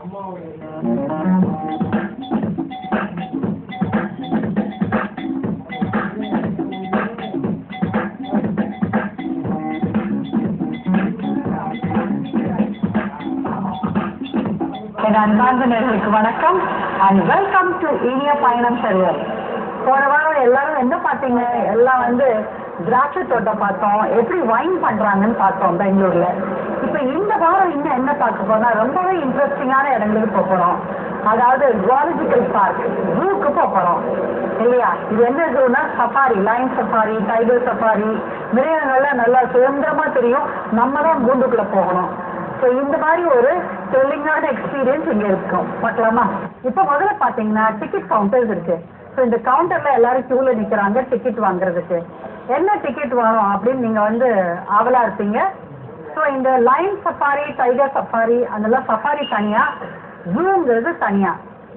அன்பார்ந்த நேயர்களுக்கு வணக்கம் அண்ட் வெல்கம் டு இனிய பயணம் செல்வம். போன வாரம் எல்லாரும் என்ன பார்த்தீங்க? எல்லாம் திராட்சை தோட்டம் பார்த்தோம், எப்படி வைன் பண்றாங்கன்னு பார்த்தோம் பெங்களூர்ல. இப்ப இந்த வாரம் இன்னும் என்ன பார்க்க போனா ரொம்பவே இன்ட்ரெஸ்டிங்கான இடங்களுக்கு போறோம். அதாவது ஜுவாலஜிக்கல் பார்க், ஜூக்கு போறோம் இல்லையா? இது என்ன ஜூனா safari, lion safari, tiger safari. மிருகங்கள்லாம் நல்லா சுதந்திரமா தெரியும், நம்ம தான் கூண்டுக்குள்ள போகணும். ஸோ இந்த மாதிரி ஒரு த்ரில்லிங்கான எக்ஸ்பீரியன்ஸ் இங்க இருக்கும், பார்க்கலாமா? இப்போ முதல்ல பாத்தீங்கன்னா டிக்கெட் கவுண்டர்ஸ் இருக்கு. ஸோ இந்த கவுண்டர்ல எல்லாரும் கியூல நிக்கிறாங்க டிக்கெட் வாங்குறதுக்கு. என்ன டிக்கெட் வேணும் அப்படின்னு நீங்க ஆவலா இருப்பீங்க. ஸோ இந்த லைன் சஃபாரி, டைகர் சஃபாரி, அதெல்லாம் சஃபாரி தனியா, ஜூங்கிறது தனியா.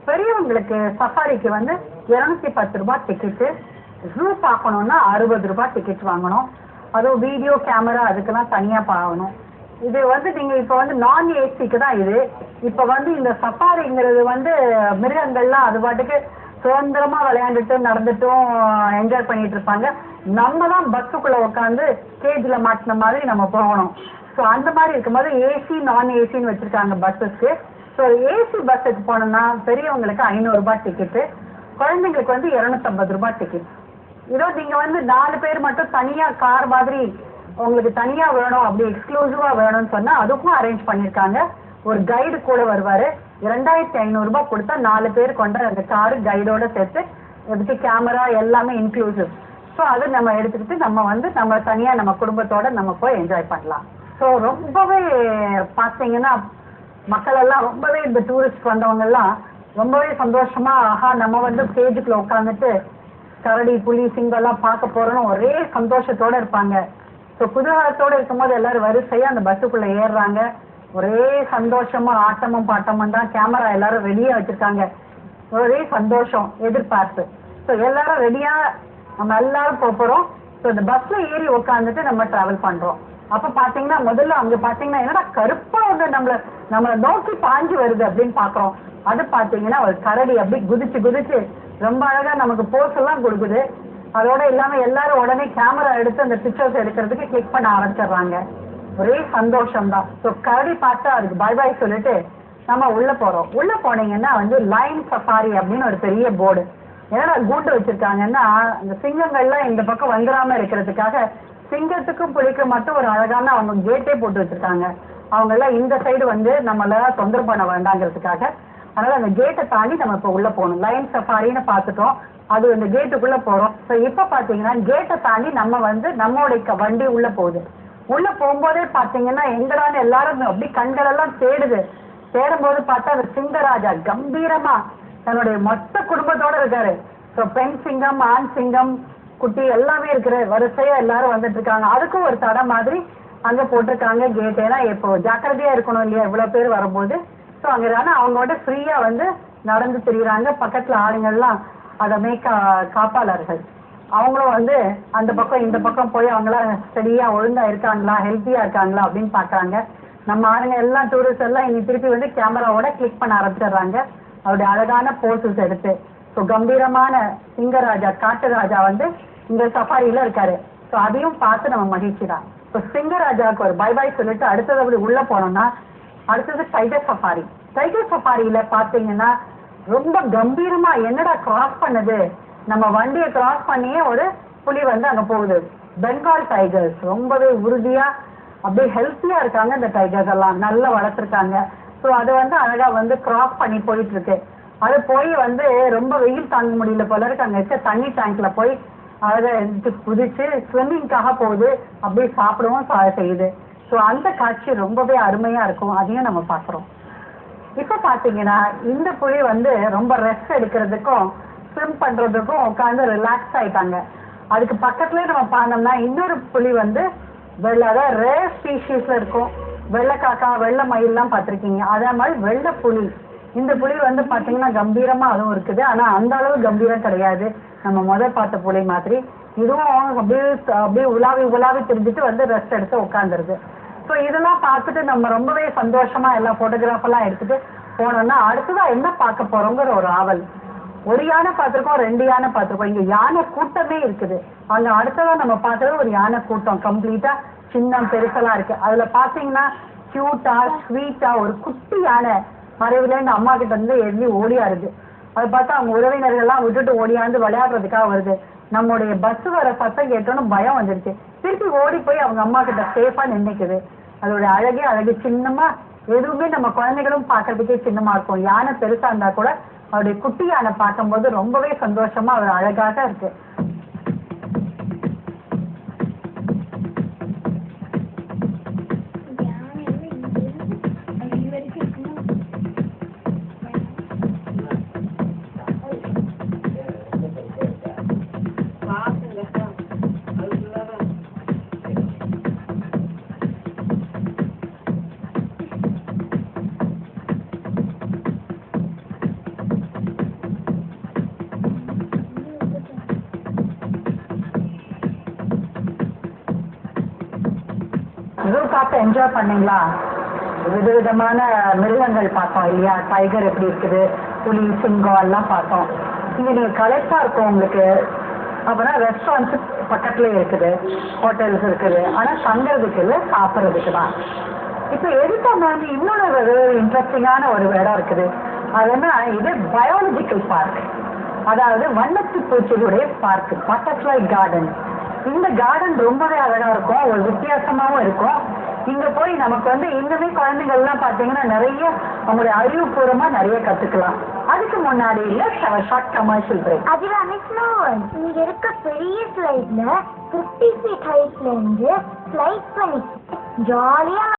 பெரியவங்களுக்கு சஃபாரிக்கு 210 ரூபாய் டிக்கெட்டு, ஜூ பார்க்கணும்னா 60 ரூபாய் டிக்கெட் வாங்கணும். அதுவும் வீடியோ கேமரா அதுக்கெல்லாம் தனியா பார்க்கணும். இது நீங்க இப்ப நான் ஏசிக்கு தான் இது. இப்ப இந்த சஃபாரிங்கிறது மிருகங்கள்லாம் அது பாட்டுக்கு சுதந்திரமா விளையாண்டுட்டும் நடந்துட்டும் என்ஜாய் பண்ணிட்டு இருப்பாங்க. நம்ம தான் பஸ்ஸுக்குள்ள உட்காந்து கேஜ்ல மாட்டின மாதிரி நம்ம போகணும். ஸோ அந்த மாதிரி இருக்கும்போது ஏசி நான் ஏசின்னு வச்சிருக்காங்க பஸ்ஸுக்கு. ஸோ ஏசி பஸ்ஸுக்கு போனோம்னா பெரியவங்களுக்கு 500 ரூபாய் டிக்கெட்டு, குழந்தைங்களுக்கு 250 ரூபாய் டிக்கெட். இதோ நீங்க 4 பேர் மட்டும் தனியா கார் மாதிரி உங்களுக்கு தனியா வேணும், அப்படி எக்ஸ்க்ளூசிவா வேணும்னு சொன்னா அதுக்கும் அரேஞ்ச் பண்ணிருக்காங்க. ஒரு கைடு கூட வருவாரு. 2500 ரூபாய் கொடுத்தா 4 பேர் கொண்ட அந்த காரு கைடோட சேர்த்து இதுக்கு கேமரா எல்லாமே இன்க்ளூசிவ். ஸோ அது நம்ம எடுத்துக்கிட்டு நம்ம தனியா நம்ம குடும்பத்தோட நம்ம போய் என்ஜாய் பண்ணலாம். ஸோ ரொம்பவே பார்த்தீங்கன்னா மக்கள் எல்லாம் ரொம்பவே இந்த டூரிஸ்ட் வந்தவங்க எல்லாம் ரொம்பவே சந்தோஷமா, ஆஹா நம்ம கேஜுக்குள்ள உட்காந்துட்டு கரடி, புலி, சிங்கம் எல்லாம் பார்க்க போறோம்னு ஒரே சந்தோஷத்தோட இருப்பாங்க. ஸோ குதூகலத்தோட இருக்கும்போது எல்லாரும் வரிசையா அந்த பஸ்ஸுக்குள்ள ஏறுறாங்க. ஒரே சந்தோஷமா ஆட்டமும் பாட்டமும் தான். கேமரா எல்லாரும் ரெடியா வச்சிருக்காங்க. ஒரே சந்தோஷம், எதிர்பார்ப்பு. ஸோ எல்லாரும் ரெடியா நம்ம எல்லாரும் போறோம். ஸோ இந்த பஸ்ல ஏறி உட்காந்துட்டு நம்ம டிராவல் பண்றோம். அப்ப பாத்தீங்கன்னா முதல்ல அங்க பாத்தீங்கன்னா என்னடா கருப்பா நம்மளை நோக்கி பாஞ்சு வருது அப்படின்னு பாக்குறோம். அது பாத்தீங்கன்னா ஒரு கரடி அப்படி குதிச்சு குதிச்சு ரொம்ப அழகா நமக்கு போஸ் எல்லாம் கொடுக்குது. அதோட இல்லாம எல்லாரும் உடனே கேமரா எடுத்து அந்த பிக்சர்ஸ் எடுக்கிறதுக்கு கிளிக் பண்ண ஆரம்பிச்சிடுறாங்க. ஒரே சந்தோஷம் தான். ஸோ கரடி பார்த்தா அதுக்கு பை பாய் சொல்லிட்டு நம்ம உள்ள போறோம். உள்ள போனீங்கன்னா லைன் சஃபாரி அப்படின்னு ஒரு பெரிய போர்டு. என்னடா கூண்டு வச்சிருக்காங்கன்னா அந்த சிங்கங்கள்லாம் இந்த பக்கம் வந்துடாம இருக்கிறதுக்காக சிங்கத்துக்கும் புலிக்கும் மட்டும் ஒரு அழகான அவங்க கேட்டே போட்டு வச்சிருக்காங்க. அவங்க எல்லாம் இந்த சைடு நம்மள தொந்தரவு பண்ண வேண்டாங்கிறதுக்காக. அதனால அந்த கேட்டை தாண்டி நம்ம இப்ப உள்ள போகணும். லைன் சஃபாரின்னு பார்த்துட்டோம், அது இந்த கேட்டுக்குள்ள போறோம். ஸோ இப்ப பாத்தீங்கன்னா கேட்டை தாண்டி நம்ம நம்மளுடைய வண்டி உள்ள போகுது. உள்ள போகும்போதே பாத்தீங்கன்னா எங்கடான்னு எல்லாரும் அப்படி கண்கள் எல்லாம் தேடுது. தேடும் போது பார்த்தா அந்த சிங்கராஜா கம்பீரமா தன்னுடைய மொத்த குடும்பத்தோட இருக்காரு. ஸோ பெண் சிங்கம், ஆண் சிங்கம், குட்டி எல்லாமே இருக்கிற வரிசையா எல்லாரும் வந்துட்டு இருக்காங்க. அதுக்கும் ஒரு தடை மாதிரி அங்க போட்டிருக்காங்க கேட். ஏன்னா இப்போ ஜாக்கிரதையா இருக்கணும் இல்லையா இவ்வளவு பேர் வரும்போது. ஸோ அங்க அவங்க ஃப்ரீயா நடந்து திரியுறாங்க. பக்கத்துல ஆளுங்கள்லாம் அதமே காப்பாளர்கள் அவங்களும் அந்த பக்கம் இந்த பக்கம் போய் அவங்களாம் சரியா ஒழுங்கா இருக்காங்களா, ஹெல்த்தியா இருக்காங்களா அப்படின்னு பாக்குறாங்க. நம்ம ஆளுங்க எல்லாம் டூரிஸ்ட் எல்லாம் இனி திருப்பி கேமராவோட கிளிக் பண்ண ஆரம்பிச்சிடுறாங்க அவருடைய அழகான போசஸ் எடுத்து. ஸோ கம்பீரமான சிங்கராஜா, காட்டு ராஜா இங்க சஃபாரியில இருக்காரு. ஸோ அதையும் பார்த்து நம்ம மகிழ்ச்சி தான். ஸோ சிங்கராஜாவுக்கு ஒரு பை பாய் சொல்லிட்டு அடுத்தது அப்படி உள்ள போனோம்னா அடுத்தது டைகர் சஃபாரி. டைகர் சஃபாரியில பாத்தீங்கன்னா ரொம்ப கம்பீரமா என்னடா கிராஸ் பண்ணுது, நம்ம வண்டியை கிராஸ் பண்ணியே ஒரு புலி அங்க போகுது. பெங்கால் டைகர்ஸ் ரொம்பவே உறுதியா அப்படியே ஹெல்த்தியா இருக்காங்க. இந்த டைகர்ஸ் எல்லாம் நல்லா வளர்த்துருக்காங்க. ஸோ அது அழகா கிராஸ் பண்ணி போயிட்டு இருக்கு. அது போய் ரொம்ப வெயில் தாங்க முடியல போல இருக்கு. அங்க இருக்க தண்ணி டேங்க்ல போய் அழகா எடுத்து குதிச்சு ஸ்விம்மிங்காக போகுது. அப்படியே சாப்பிடவும் செய்யுது. ஸோ அந்த காட்சி ரொம்பவே அருமையா இருக்கும். அதையும் நம்ம பாக்குறோம். இப்ப பாத்தீங்கன்னா இந்த புலி ரொம்ப ரெஸ்ட் எடுக்கிறதுக்கும் ஸ்விம் பண்றதுக்கும் உட்காந்து ரிலாக்ஸ் ஆயிட்டாங்க. அதுக்கு பக்கத்துலயே நம்ம பார்த்தோம்னா இன்னொரு புலி வெள்ளை, அதாவது ரேர் ஸ்பீஷீஸ்ல இருக்கும். வெள்ளை காக்கா, வெள்ளை மயில்லாம் பார்த்திருக்கீங்க. அதே மாதிரி வெள்ளை புலி. இந்த புலி பாத்தீங்கன்னா கம்பீரமா அதுவும் இருக்குது. ஆனா அந்த அளவு கம்பீரம் கிடையாது நம்ம பார்த்த புலி மாதிரி. இதுவும் அப்படியே உலாவி உலாவி திரும்பிட்டு ரெஸ்ட் எடுத்து உட்காந்துருது. ஸோ இதெல்லாம் பார்த்துட்டு நம்ம ரொம்பவே சந்தோஷமா எல்லா போட்டோகிராஃப் எல்லாம் எடுத்துட்டு போனோம்னா அடுத்ததா என்ன பார்க்க போறோங்கிற ஒரு ஆவல். ஒரு யானை பார்த்திருக்கோம், 2 யானை பார்த்திருக்கோம், இங்க யானை கூட்டமே இருக்குது. அங்க அடுத்ததா நம்ம பார்த்தது ஒரு யானை கூட்டம் கம்ப்ளீட்டா சின்ன பெருசெல்லாம் இருக்கு. அதுல பாத்தீங்கன்னா கியூட்டா ஸ்வீட்டா ஒரு குட்டி யானை மறைவுல இருந்து அம்மா கிட்ட இருந்து எழுதி ஓடியாருது. அதை பார்த்தா அவங்க உறவினர்கள் எல்லாம் விட்டுட்டு ஓடியாந்து விளையாடுறதுக்காக வருது. நம்முடைய பஸ் வர சத்தம் கேட்டோன்னு பயம் வந்துருச்சு. திருப்பி ஓடி போய் அவங்க அம்மா கிட்ட சேஃபா நின்னுக்குது. அதோட அழகே அழகு, சின்னமா எதுவுமே நம்ம குழந்தைகளும் பார்க்கறதுக்கே சின்னமா இருக்கும். யானை பெருசா இருந்தா கூட அவருடைய குட்டி யானை பார்க்கும்போது ரொம்பவே சந்தோஷமா அவர் அழகாக இருக்கு. ஜூ பார்த்து என்ஜாய் பண்ணீங்களா? விதவிதமான மிருகங்கள் பார்த்தோம் இல்லையா? டைகர் எப்படி இருக்குது, புலி, சிங்கம் எல்லாம் பார்த்தோம். இங்க நீங்க கலெக்டா இருக்கும் உங்களுக்கு. அப்புறம் ரெஸ்டாரண்ட்ஸ் பக்கத்துல இருக்குது, ஹோட்டல்ஸ் இருக்குது. ஆனா தங்குறதுக்கு இல்லை, சாப்பிட்றதுக்கு தான். இப்போ எதுக்கு வந்து இன்னொரு ஒரு இன்ட்ரெஸ்டிங்கான ஒரு இடம் இருக்குது. அதுன்னா இது பயாலஜிக்கல் பார்க், அதாவது வண்ணத்து பூச்சிகளுடைய பார்க், பட்டர்ஃப்ளை கார்டன். இந்த கார்டன் ரொம்பவே அழகா இருக்கும், ஒரு வித்தியாசமாவும் இருக்கும். இங்க போய் நமக்கு வந்து இன்னுமே குழந்தைகள் எல்லாம் பாத்தீங்கன்னா நிறைய அவங்களுடைய அறிவுபூர்வமா நிறைய கத்துக்கலாம். அதுக்கு முன்னாடி ஷார்ட் கமர்ஷியல் பிரேக். அதுல இங்க இருக்க பெரிய ஸ்லைட்ல 50 feet ஹைட்ல இருந்து ஸ்லைட் பண்ணி ஜாலியா